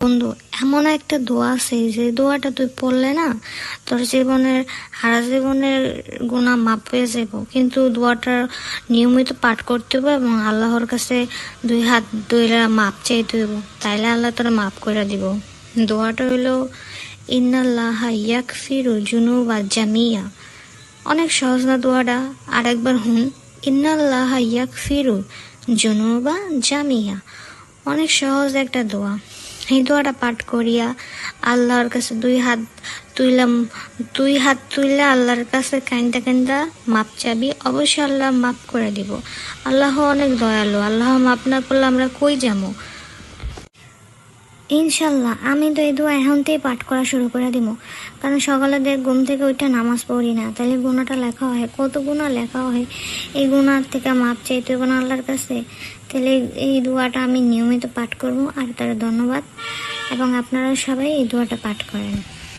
বন্ধু, এমন একটা দোয়া আছে যে দোয়াটা তুই পড়লে না, তোর জীবনের সারা জীবনের গুনাহ মাফ হয়ে যাব। কিন্তু দোয়াটা নিয়মিত পাঠ করতে হবে এবং আল্লাহর কাছে দুই হাত দুইরা মাপ চাইতে হইব, তাইলে আল্লাহ তোরা মাফ করে দিব। দোয়াটা হইলো ইন্নাল্লাহা ইয়াগফিরু যুনুবা জামিয়া। অনেক সহজ না দোয়াটা? আরেকবার হুন, ইন্নাল্লাহা ইয়াগফিরু যুনুবা জামিয়া। অনেক সহজ একটা দোয়া। এই দোয়াটা পাঠ করিয়া আল্লাহর কাছে দুই হাত তুইলে আল্লাহর কাছে কাইন্দা কাইন্দা মাপ চাবি, অবশ্যই আল্লাহ মাফ করে দিব। আল্লাহ অনেক দয়ালু, আল্লাহ মাফ না করলে আমরা কই যাবো। ইনশাল্লাহ আমি তো এই দোয়া এখন থেকে পাঠ করা শুরু করে দিব, কারণ সকালে ঘুম থেকে ওইটা নামাজ পড়ি না, তাহলে গুণাটা লেখা হয়, কত গুণা লেখা হয়। এই গুণার থেকে মাপ চাইতে হবে না আল্লাহর কাছে। তাহলে এই দোয়াটা আমি নিয়মিত পাঠ করব। আর তার ধন্যবাদ, এবং আপনারা সবাই এই দোয়াটা পাঠ করেন।